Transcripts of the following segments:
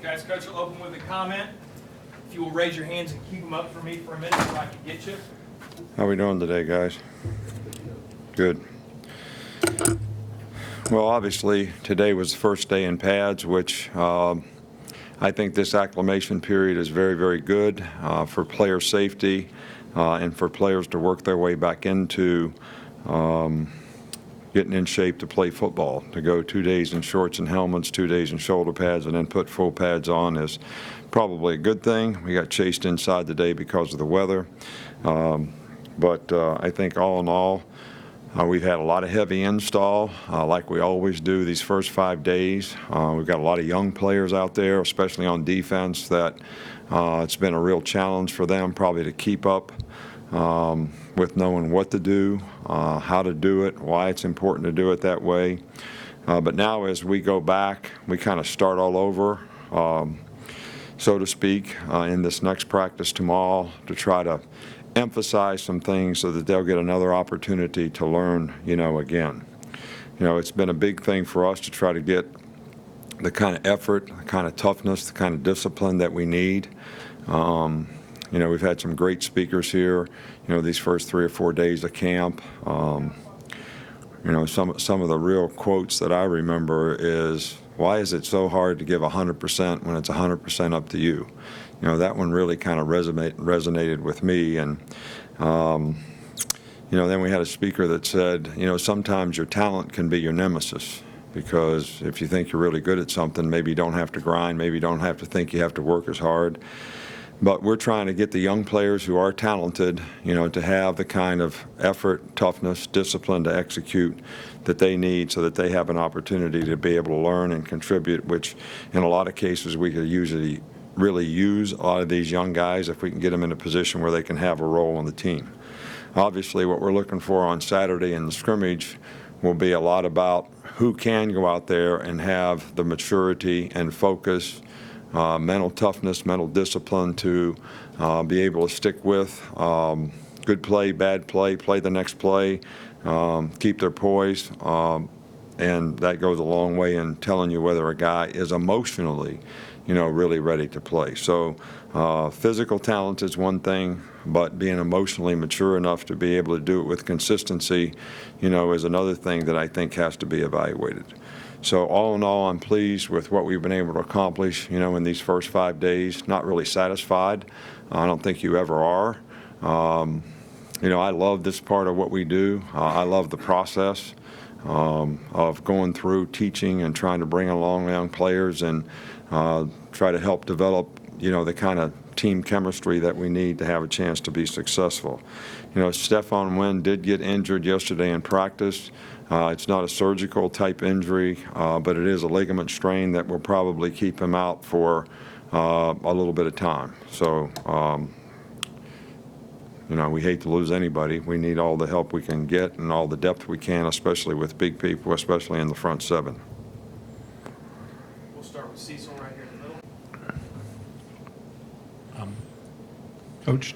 Guys, Coach will open with a comment. If you will raise your hands and keep them up for me for a minute so I can get you. How are we doing today, guys? Good. Well, obviously, today was the first day in pads, which I think this acclimation period is very, very good for player safety and for players to work their way back into getting in shape to play football. To go 2 days in shorts and helmets, 2 days in shoulder pads, and then put full pads on is probably a good thing. We got chased inside today because of the weather. But I think all in all, we've had a lot of heavy install like we always do these first 5 days. We've got a lot of young players out there, especially on defense, that it's been a real challenge for them probably to keep up with knowing what to do, how to do it, why it's important to do it that way. But now as we go back, we kind of start all over, so to speak, in this next practice tomorrow to try to emphasize some things so that they'll get another opportunity to learn, again. It's been a big thing for us to try to get the kind of effort, the kind of toughness, the kind of discipline that we need. We've had some great speakers here, these first 3 or 4 days of camp. Some of the real quotes that I remember is, why is it so hard to give 100% when it's 100% up to you? That one really kind of resonated with me. And, then we had a speaker that said, sometimes your talent can be your nemesis, because if you think you're really good at something, maybe you don't have to grind, maybe you don't have to think you have to work as hard. But we're trying to get the young players who are talented, to have the kind of effort, toughness, discipline to execute that they need so that they have an opportunity to be able to learn and contribute, which in a lot of cases we could usually really use a lot of these young guys if we can get them in a position where they can have a role on the team. Obviously, what we're looking for on Saturday in the scrimmage will be a lot about who can go out there and have the maturity and focus, mental toughness, mental discipline to be able to stick with good play, bad play, play the next play, keep their poise, and that goes a long way in telling you whether a guy is emotionally, really ready to play. So physical talent is one thing, but being emotionally mature enough to be able to do it with consistency, is another thing that I think has to be evaluated. So all in all, I'm pleased with what we've been able to accomplish, in these first 5 days. Not really satisfied. I don't think you ever are. I love this part of what we do. I love the process of going through teaching and trying to bring along young players and try to help develop, the kind of team chemistry that we need to have a chance to be successful. Stephon Wynn did get injured yesterday in practice. It's not a surgical type injury, but it is a ligament strain that will probably keep him out for a little bit of time. So, we hate to lose anybody. We need all the help we can get and all the depth we can, especially with big people, especially in the front seven. We'll start with Cecil right here in the middle. Coach,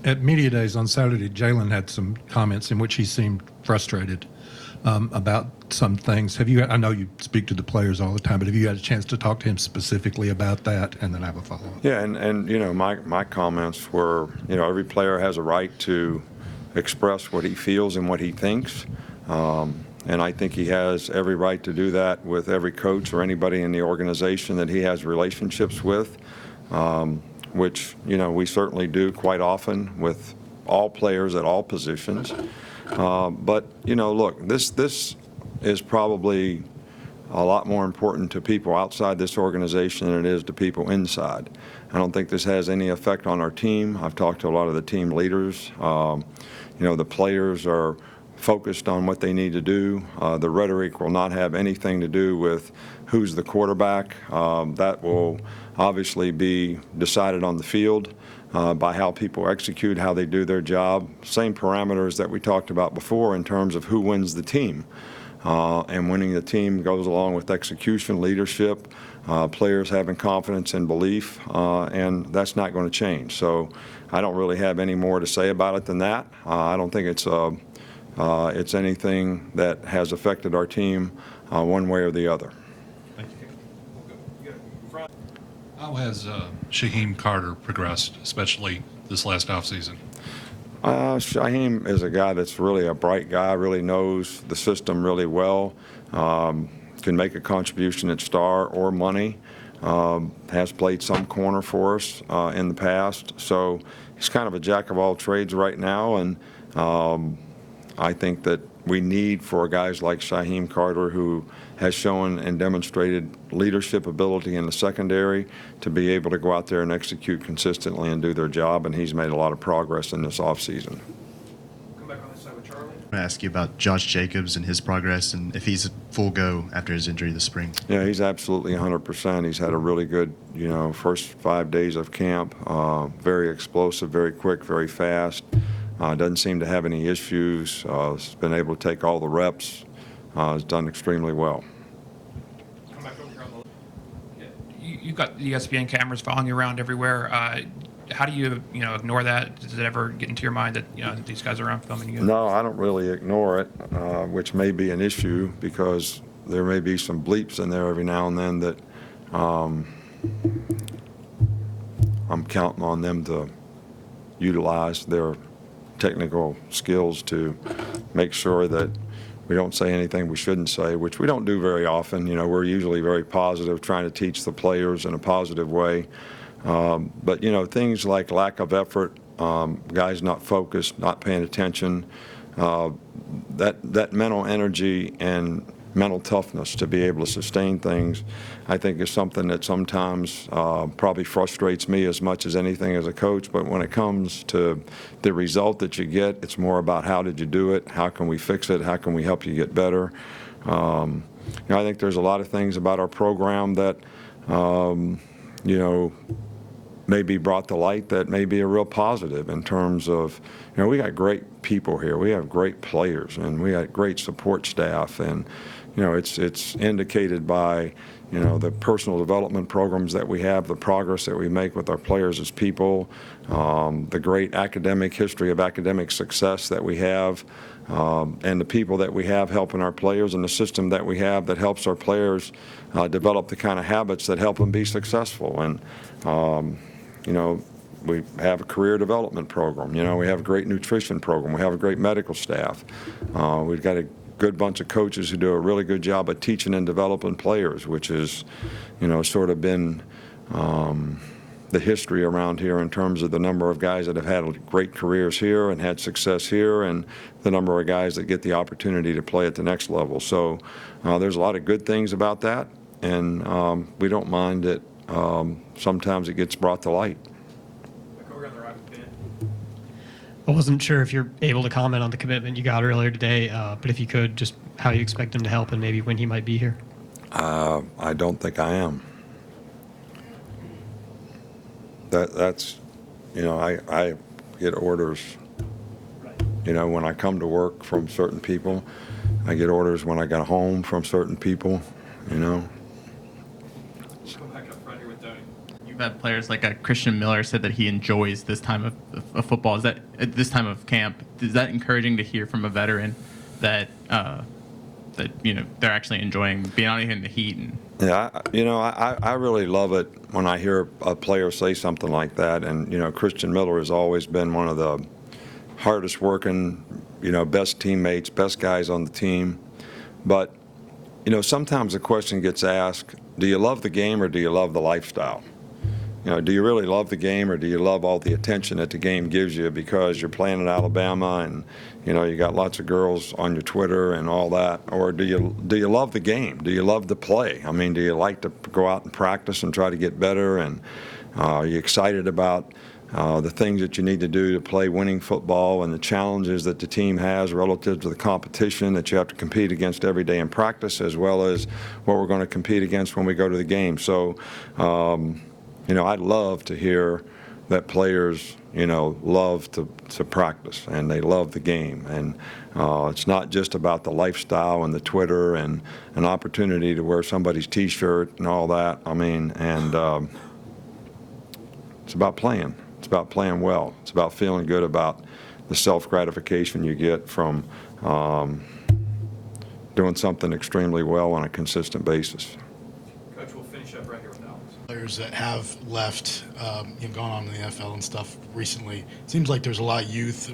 at media days on Saturday, Jalen had some comments in which he seemed frustrated about some things. I know you speak to the players all the time, but have you had a chance to talk to him specifically about that? And then I have a follow-up. Yeah, and my comments were, every player has a right to express what he feels and what he thinks. And I think he has every right to do that with every coach or anybody in the organization that he has relationships with, which, we certainly do quite often with all players at all positions. But, look, this is probably a lot more important to people outside this organization than it is to people inside. I don't think this has any effect on our team. I've talked to a lot of the team leaders. The players are focused on what they need to do. The rhetoric will not have anything to do with who's the quarterback. That will obviously be decided on the field by how people execute, how they do their job. Same parameters that we talked about before in terms of who wins the team. And winning the team goes along with execution, leadership, players having confidence and belief, and that's not going to change. So I don't really have any more to say about it than that. I don't think it's anything that has affected our team one way or the other. Thank you. Front. How has Shyheim Cater progressed, especially this last offseason? Shyheim is a guy that's really a bright guy, really knows the system really well, can make a contribution at star or money, has played some corner for us in the past. So he's kind of a jack of all trades right now, and I think that we need for guys like Shyheim Cater, who has shown and demonstrated leadership ability in the secondary, to be able to go out there and execute consistently and do their job, and he's made a lot of progress in this offseason. Come back on this side with Charlie. I want to ask you about Josh Jacobs and his progress, and if he's full go after his injury this spring. Yeah, he's absolutely 100%. He's had a really good, first 5 days of camp. Very explosive, very quick, very fast. Doesn't seem to have any issues. Has been able to take all the reps. Has done extremely well. Come back over here on the. You've got the ESPN cameras following you around everywhere. How do you ignore that? Does it ever get into your mind that that these guys are around filming you? No, I don't really ignore it, which may be an issue because there may be some bleeps in there every now and then that I'm counting on them to utilize their technical skills to make sure that we don't say anything we shouldn't say, which we don't do very often. We're usually very positive, trying to teach the players in a positive way. But things like lack of effort, guys not focused, not paying attention, that mental energy and mental toughness to be able to sustain things, I think is something that sometimes probably frustrates me as much as anything as a coach. But when it comes to the result that you get, it's more about how did you do it, how can we fix it, how can we help you get better. I think there's a lot of things about our program that may be brought to light that may be a real positive in terms of, we got great people here, we have great players, and we got great support staff, and it's indicated by the personal development programs that we have, the progress that we make with our players as people, the great academic history of academic success that we have, and the people that we have helping our players, and the system that we have that helps our players develop the kind of habits that help them be successful. And we have a career development program. We have a great nutrition program. We have a great medical staff. We've got a good bunch of coaches who do a really good job of teaching and developing players, which is, sort of been the history around here in terms of the number of guys that have had great careers here and had success here, and the number of guys that get the opportunity to play at the next level. So there's a lot of good things about that, and we don't mind it. Sometimes it gets brought to light. Back over on the right with Ben. I wasn't sure if you're able to comment on the commitment you got earlier today, but if you could, just how you expect him to help and maybe when he might be here. I don't think I am. That's, I get orders, when I come to work from certain people. I get orders when I get home from certain people, Come back up front here with Tony. You've had players like Christian Miller said that he enjoys this time of football. Is that at this time of camp? Is that encouraging to hear from a veteran that they're actually enjoying being out here in the heat? And Yeah, I really love it when I hear a player say something like that. And, Christian Miller has always been one of the hardest working, best teammates, best guys on the team. But, sometimes the question gets asked, do you love the game or do you love the lifestyle? Do you really love the game, or do you love all the attention that the game gives you because you're playing at Alabama and, you got lots of girls on your Twitter and all that? Or do you love the game? Do you love to play? I mean, do you like to go out and practice and try to get better? And are you excited about the things that you need to do to play winning football and the challenges that the team has relative to the competition that you have to compete against every day in practice, as well as what we're going to compete against when we go to the game? So, I'd love to hear that players, love to practice and they love the game. And it's not just about the lifestyle and the Twitter and an opportunity to wear somebody's T-shirt and all that. I mean, and it's about playing. It's about playing well. It's about feeling good about the self-gratification you get from doing something extremely well on a consistent basis. Coach, we'll finish up right here with Alex. Players that have left, gone on to the NFL and stuff recently. It seems like there's a lot of youth,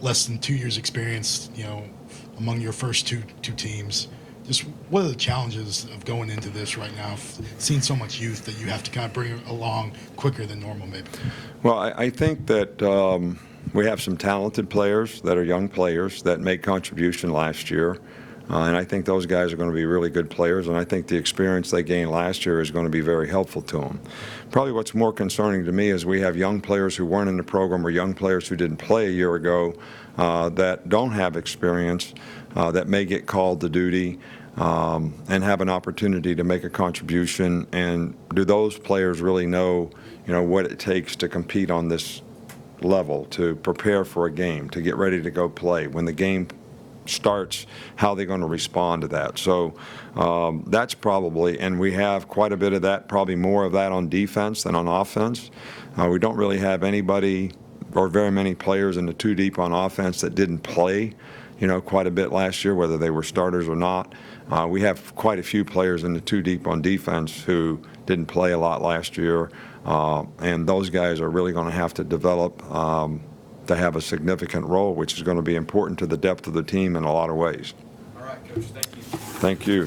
less than 2 years experience, among your first two teams. Just what are the challenges of going into this right now, seeing so much youth that you have to kind of bring along quicker than normal maybe? Well, I think that we have some talented players that are young players that made contribution last year. And I think those guys are going to be really good players, and I think the experience they gained last year is going to be very helpful to them. Probably what's more concerning to me is we have young players who weren't in the program or young players who didn't play a year ago that don't have experience, that may get called to duty and have an opportunity to make a contribution. And do those players really know, what it takes to compete on this level, to prepare for a game, to get ready to go play? When the game starts, how they're going to respond to that. So that's probably, and we have quite a bit of that, probably more of that on defense than on offense. We don't really have anybody or very many players in the two deep on offense that didn't play, quite a bit last year, whether they were starters or not. We have quite a few players in the two deep on defense who didn't play a lot last year, and those guys are really going to have to develop to have a significant role, which is going to be important to the depth of the team in a lot of ways. All right, Coach, thank you. Thank you.